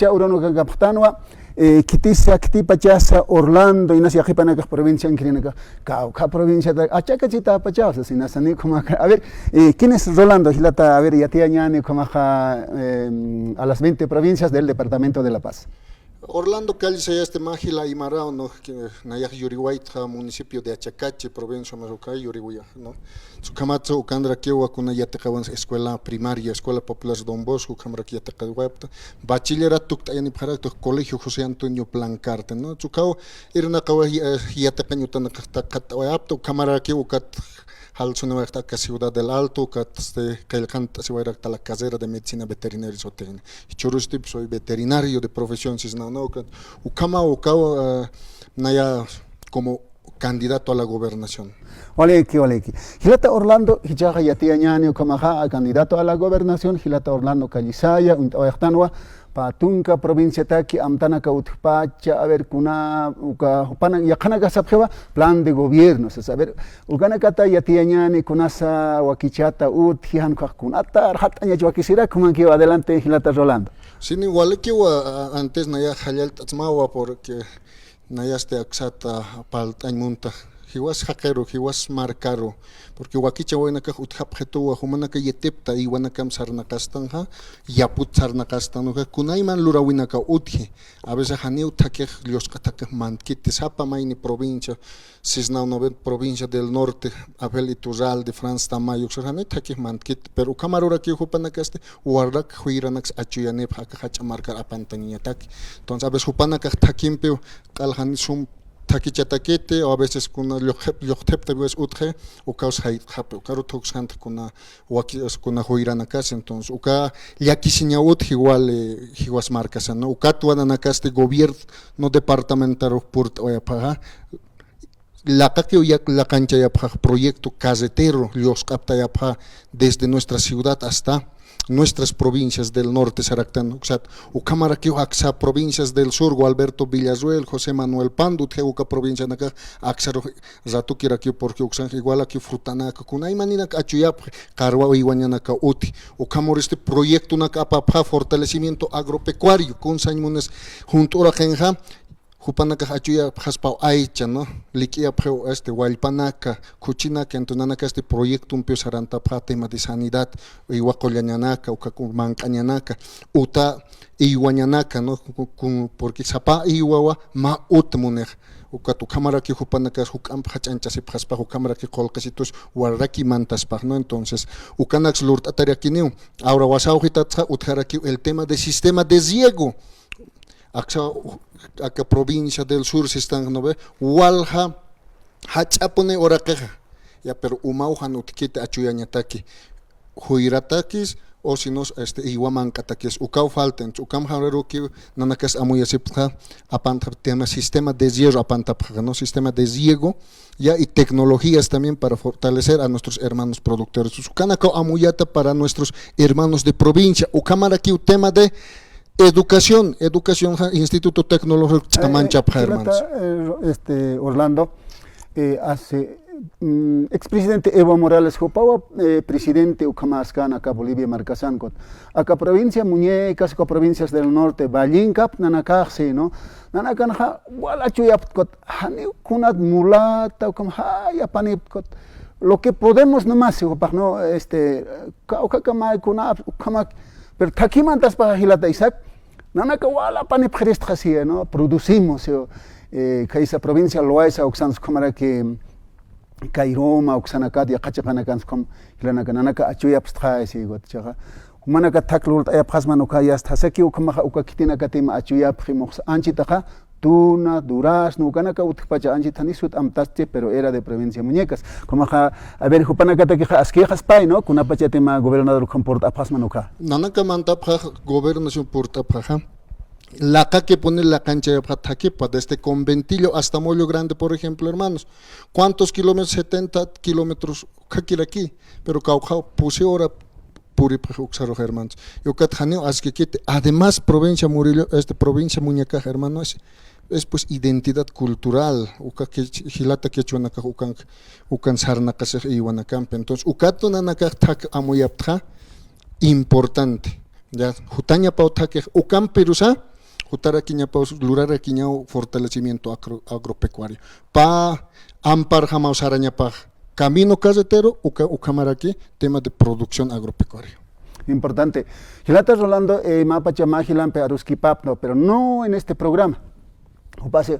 Urono Gaptanwa, Kitisa, Kitipachasa, Orlando, y Nasia Hipanaka provincia en Kirinaca, Cauca provincia de Achacachita Pachasa, sin Asani Comaca. A ver, ¿quién es Rolando Gilata? A ver, Yatiañani, Comaja, a las 20 provincias del departamento de La Paz. Orlando Cali se este Magila y Marao, ¿no? Que Nayak Yurihuayta, municipio de Achacache, provincia de Marocay, Yurihuaya, ¿no? Su Camacho, Candra Kiewa, con Yatacaban, escuela primaria, escuela popular Don Bosco, Camara Yatacahuapta, bachillerato, Tayani Parato, colegio José Antonio Plancarte, ¿no? Su Cao, era una Kawa Yatacañutan, Catawapto, Camara Kiewa, Hal Sunawakta, Ciudad del Alto, Calcanta, Siwayrakta, la casera de medicina veterinaria y zootecnia. Churustip, soy veterinario de profesión, no, Ukama Ukao, Naya, como candidato a la gobernación. Oleki. Gilata Orlando, Hijaja Yatiañani, Comaja, candidato a la gobernación, Gilata Orlando Calizaya, Oyactanwa, Patunca, provincia Taki, Amtanaka Utpacha, a ver, Kuna, Ukapana, Yakanaka Sabjeva, plan de gobierno, a ver, Uganakata Yatiañani, Kunasa, Wakichata, Utihan, Kunata, Hatanya Joaquisira, como que adelante Gilata Rolando. Sin igual que antes Naya Hayal Tatsmawa, porque Nayaste Axata, Paltañmunta. Hiwas hackero, hiwas marcaro, porque wakicha wainaka uthapjetu humanaka yetepta y wanakam sarnakastanja, yaput sarnakastanuja, kunaiman lurawinaka utje, a veces haneu takej los katakej manquite, sapa maini provincia, cisna novet provincia del norte, Abel Iturral de France Tamayo, xerhane takej manquite, pero camarora que hupanakaste, uarrak huiranax achuyanep hakacha marcar apantaniatak, entonces a veces hupanaka takimpeo, kalhanisum Takichataquete, o a veces con Yochtep, Utje, o Caus Haip, Caro Toxant con una Joiranacas, entonces, Uka Yakisiña Ut, igual, Higuas Marcas, ¿no? Ukatuanacas de gobierno departamental Purt Oyapaja, la cancha ya proyecto casetero, los capta ya desde nuestra ciudad hasta nuestras provincias del norte, Saractán, Ucamara que Axa, provincias del sur, Alberto Villazuel, José Manuel Pandu, Teuca provincia Naca, Axa Ratukira aquí porque Uxan igual aquí Frutanaca, Kunay Manina Achuyap, Carwa Iguananaca Uti, Ucamor este proyecto Nacapa, fortalecimiento agropecuario, con Sañmunes junto a la Genja. Jupanaka hachuya haspao aicha, ¿no? Likia preo Hualpanaka, Kuchinaka, entonanaka este proyecto un saranta tema de sanidad, Iwacolyanaka, Ucacumancañanaka, Uta Iwañanaka, ¿no? Porque Sapa Iwawa ma utmuner. Ukatu cámara que Jupanaka Hukam Hachancha se paspa, cámara que colcasitos, Warraki mantaspa, ¿no? Entonces, Ukanax Lurt Atariakineu, ahora Wasauhitatza, Utharaki, el tema del sistema de riego. Acá provincia del sur se están no ve walha hachapone orakeja ya pero umauja no tikita achuyañataki huiratakis o si no iguamancatakis ukau falten ukam harero que nanakas amuyasipja apanta tema sistema de riego apanta no sistema de riego ya y tecnologías también para fortalecer a nuestros hermanos productores ukanaka amuyata para nuestros hermanos de provincia ukamara aquí un tema de Educación, Instituto Tecnológico Chamancha, hermanos. Orlando, hace expresidente Evo Morales Jopawa, presidente Ucamascan, acá Bolivia, Marcasancot, acá provincia Muñecas, acá provincias del norte, Ballincap, Nanacajse, ¿no? Nanacanja, Walachuyapcot, Hani Kunat Mulata, Ucamhayapanipcot. Lo que podemos nomás, ¿no? Kaukakamay Kunap, Ucamak. Pero aquí mantas para Gilata Isaac, nana que wala pani prestasia, ¿no? Producimos, que esa provincia Loaiza, Oxans, como era que Cairoma, Oxanacat, y Acachapanacan, como Gilanaka, Achuya Pstra, y Gotchaga. Humanaka Taklurt, Ayapasman, Okayas, Taseki, Ukakitina Katima, Achuya Primos, Anchitaja, Tuna, Duraz, Nucanaka, Utpacha, Anchitanisut, Amtaste, pero era de provincia Muñecas. Como a ver, Jupanacata que Asquejas Pai, ¿no? Con Apachatema, gobernador comporta Pasmanuca. Nanaka Mantapja, gobernación Portapaja. La que pone la cancha de Pataquipa, desde Conventillo hasta Mollo Grande, por ejemplo, hermanos. ¿Cuántos kilómetros? 70 kilómetros, aquí, pero Caucao puse ahora. Puri Puxaro hermanos. Yo catjaneo asquequete. Además, provincia Murillo, provincia Muñeca, hermanos, es pues identidad cultural. Uka que hilata que chuanaka ukan sarnakasej iwanacampe. Entonces, ukato nanaka tak amuyaptra importante. ya jutaña pautaque ucam perusa jutaraquiña paus luraraquiña fortalecimiento agropecuario pa ampar jamás araña pa camino carretero ucamaraqui tema de producción agropecuaria. Importante. Hilata Rolando, mapa chamajilan pe aruskipap, no, pero no en este programa. O pase,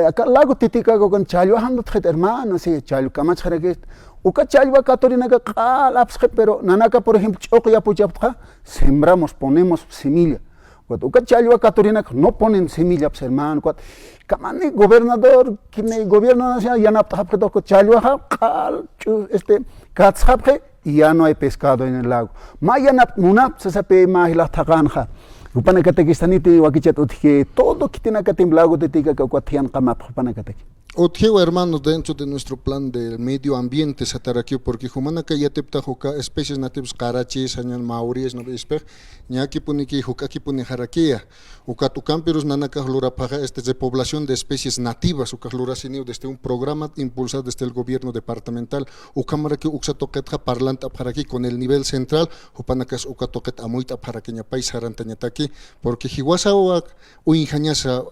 acá lago titica con chayo, ando tret hermano, sí, chayo, camach jerez, uka chayo catorina calapsje, pero nanaka, por ejemplo, chocoya puchapja, sembramos, ponemos semilla. Uka chayo catorina no ponen semilla, pues hermano, camani gobernador, que me gobierno nacional, ya no apto chayo, este, katzapje, y ya no hay pescado en el lago. Mayanap munap se sabe más la tagaanja. Upana katekistaniti wakichat utje todo que tiene que tem lago de tica que cuatian kamap upana kateki. Otjeo hermanos dentro de nuestro plan del medio ambiente sataraquio porque humanaka ya tepta juca especies nativas carachis, añan mauries no esper, ñaki puniki juca ki puni jaraquia. Ucatucamperus nanaka lurapaja de población de especies nativas, ucalurasinio desde un programa impulsado desde el gobierno departamental, ucamaraki uxatoquetja parlanta para aquí con el nivel central, upanakas ucatoquet amuita para que ñapais harantañataki, porque jiwasa o injañasa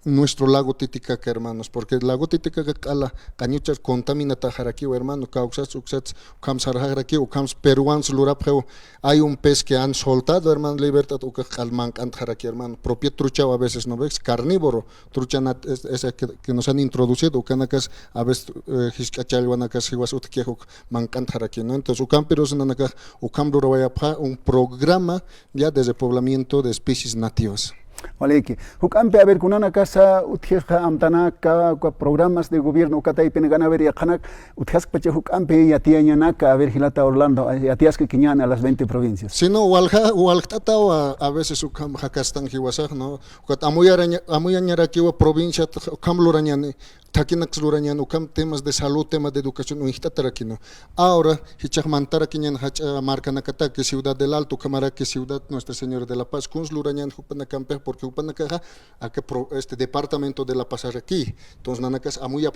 nuestro lago Titicaca, hermanos, porque el lago Titicaca cala cañuchas contamina tajaraqui, hermano, causas uxats, cams harjaraqui, o cams peruanos lurapjeo, hay un pez que han soltado, hermano, libertad, o calman antaraqui, hermano, propio truchao a veces, ¿no ves? Carnívoro, trucha esa que nos han introducido, canacas a veces hiscachalwanacas iguas utquejo mancantaraqui, ¿no? Entonces, ucamperos nanacas, ucambrurayapja, un programa ya de repoblamiento de especies nativas. Vale, que Jucampe a ver con una casa utjeja amtanaka programas de gobierno katay penegana ver yakanak utjas pache Jucampe y atiañanaka a ver Gilata Orlando atias que quiñana a las 20 provincias. Si no waltata a veces ukam hakastan hiwasaj no kat amuyañarakiwa provincia kamlurañani takinak lurañan ukam temas de salud temas de educación unhitarakino. Ahora hichajmantara quiñan hach marcanacata que ciudad del Alto Camara que ciudad Nuestra Señora de la Paz kuns lurañan jupanacampe porque upanacaja a que este departamento de La Paz aquí. Entonces nanacas amuya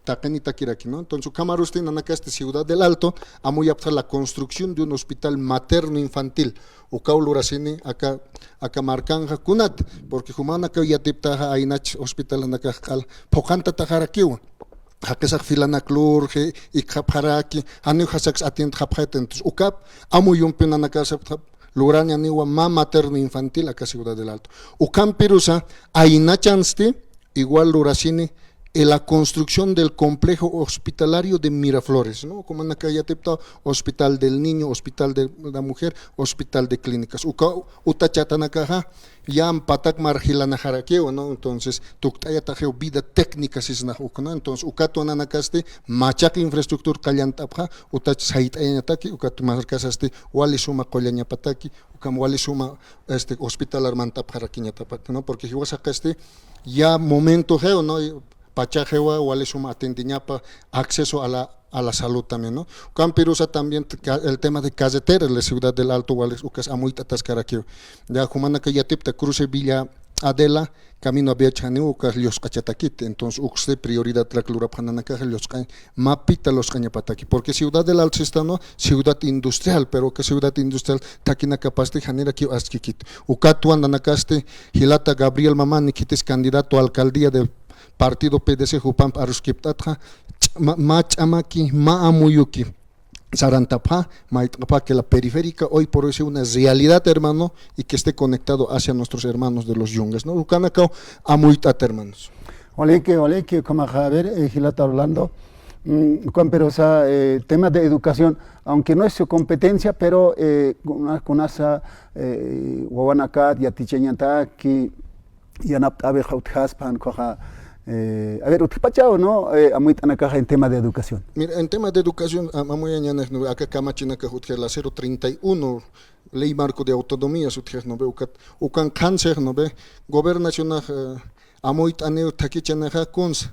tacanita kiraki, ¿no? Entonces Camarusti nanacas de ciudad del Alto amuya la construcción de un hospital materno infantil. Ukaulurasini acá marcanja kunat porque humana que ya tiptaja ainach hospital anakal pokanta tajarakiwa hakesak filanaklur he ikapharaki anu hasak atient haphaten entonces ukap amuyum pinanakasap lurania niwa ma materno infantil acá Ciudad del Alto ukam pirusa ainachansti igual lurasini en la construcción del complejo hospitalario de Miraflores, ¿no? Como en acá ya hospital del niño, hospital de la mujer, hospital de clínicas. Utachatanakaja, ya patak margilanajaraqueo, ¿no? Entonces, tuktaya tajeo vida técnica si es ¿no? Entonces, ukato ananakaste, machak infraestructura kallantapja, utach saitayataki, ukato marcasaste, wali suma kollañapataki, ukam wali suma hospital armantapjaraquiñatapaki, ¿no? Porque hiwasakaste ya momento geo, ¿no? Pachajewa, Walisuma atendiñapa, acceso a la salud también, ¿no? Campirusa también el tema de carreteras, la Ciudad del Alto, Wales, Ucas, Amuita, Tascaraquio. Ya, Jumana que ya tipta cruce Villa Adela, camino a Biachani, Ucas, Los Cachataquite, entonces Uxte, prioridad, Traclura, Pananacaja, Los Mapita, Los Cañapataqui, porque Ciudad del Alto está, ¿no? Ciudad industrial, pero que ciudad industrial, Taquina Capaste, Janera, Kio Asquiquit. Ucatuan, Nanacaste, Gilata, Gabriel Mamani, Quites, candidato a alcaldía del Partido PDC Jupam Aruskiptatja, Machamaki, Maamuyuki, Sarantapja, Maitapa, que la periférica hoy por hoy sea una realidad, hermano, y que esté conectado hacia nuestros hermanos de los yungas, ¿no? Ucanacao, Amuitat, hermanos. Ole que como a ver, Gilata Orlando, pero tema de educación, aunque no es su competencia, pero con esa Wawanakat, Yaticheñantaki, Yanap Abe Jautjaspan, Coja. A ver, ¿utipachao no? En tema de educación. Mira, en tema de educación, acá Camachinaca, la 031, Ley Marco de Autonomía, no ve, ucan cáncer, no ve, gobernación, amoit aneo taquichanaja cons,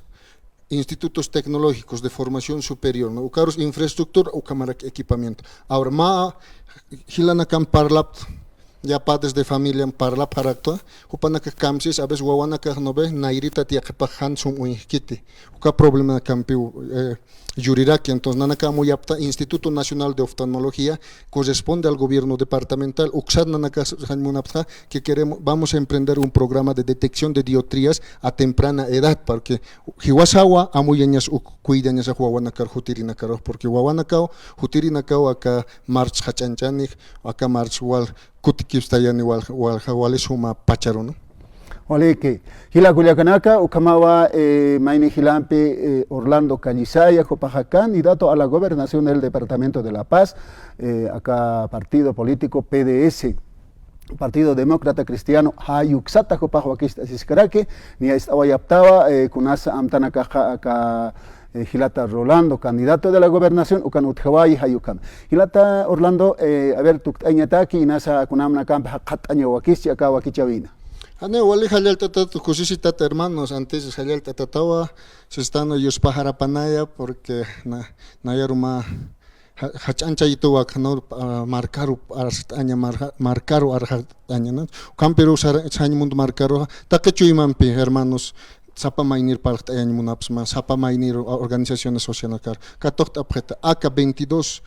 institutos tecnológicos de formación superior, no, ucaros infraestructura, ucamarak equipamiento. Ahora, ma, hilanacan parlap, ya padres de familia parla parakto upanaka kamsis a veces wawanaka no ve nairita tia kepahan sum uikiti uka problema campiu yuriraki entonces nanaka muy apta Instituto Nacional de Oftalmología corresponde al gobierno departamental uksad nanaka hanmunapta que queremos vamos a emprender un programa de detección de dioptrías a temprana edad porque hiwasawa amuyañas cuidañas a wawanaka jutirinaka porque wawanaka jutirinaka acá march hachanchanik acá march wal kutikistayani wal suma pacharo no Ole que hila Culiacanaka, Ucamawa, Maini Gilampe, Orlando Cañizaya, Copaja, candidato a la gobernación del Departamento de La Paz, acá partido político PDS, Partido Demócrata Cristiano, Hayuxata, Copaja, Wakista, Siscarake, ni estaba yaptaba, Kunasa Amtanaka, acá. Gilata Rolando, candidato de la gobernación, Ucan Utjawai, Hayukam. Gilata Orlando, a ver, Tuktañataki, y Nasa Kunamna Campa, Hataño Wakichi, acá Wakichavina. Ane wali halal tata kusisitat hermanos antes halal tatatawa se están ellos pajarapanaya porque nayaruma hachancha itu wakno marcaru arstaña marcaru arstaña no camperu saña mundo marcaru takechuimampi hermanos Sapa Mainir Parta Munapsma, Sapa Mainir Organizaciones Sociales, Katok Apeta, AK 22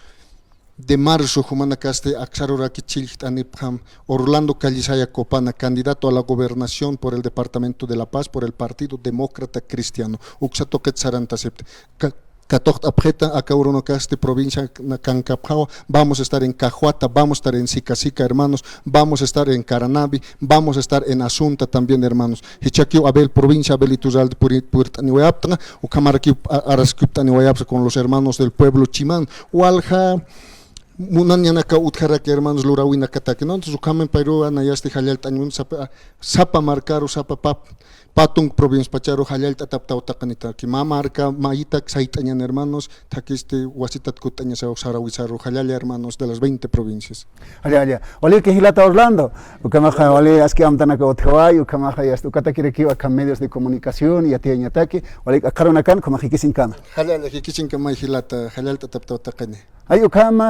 de marzo, Humanacaste, Axaroraki Chiltanipam, Orlando Calizaya Copana, candidato a la gobernación por el Departamento de La Paz, por el Partido Demócrata Cristiano, Uxatoket Sarantasepte. Katok Apeta, Acauronocaste, provincia Nacancapao, vamos a estar en Cajuata, vamos a estar en Sicasica, hermanos, vamos a estar en Caranavi, vamos a estar en Asunta también, hermanos. Hichaquio Abel, provincia Abel Ituzal de Puertanihuayapta, o Camarqui Arasquiptanihuayapta con los hermanos del pueblo Chimán, Walja. Munanyanaka utjaraki hermanos lurawina kataki no entonces ukamen Perú anayasti halal tañun sapa marcaro sapa patung provincia pacharo halal tataptao takanita ki marca maitak saitañan hermanos takiste wasitat kutaña sa sarawisaro halal hermanos de las 20 provincias. Allá. Ole que Gilata Orlando, ukamaja ole aski amtanaka otjawai, ukamaja ya ukata kirekiwa kan medios de comunicación y atiañataki, ole akaronakan como hikisin kama. Halal hikisin kama Gilata halal tataptao takane. Ay ukama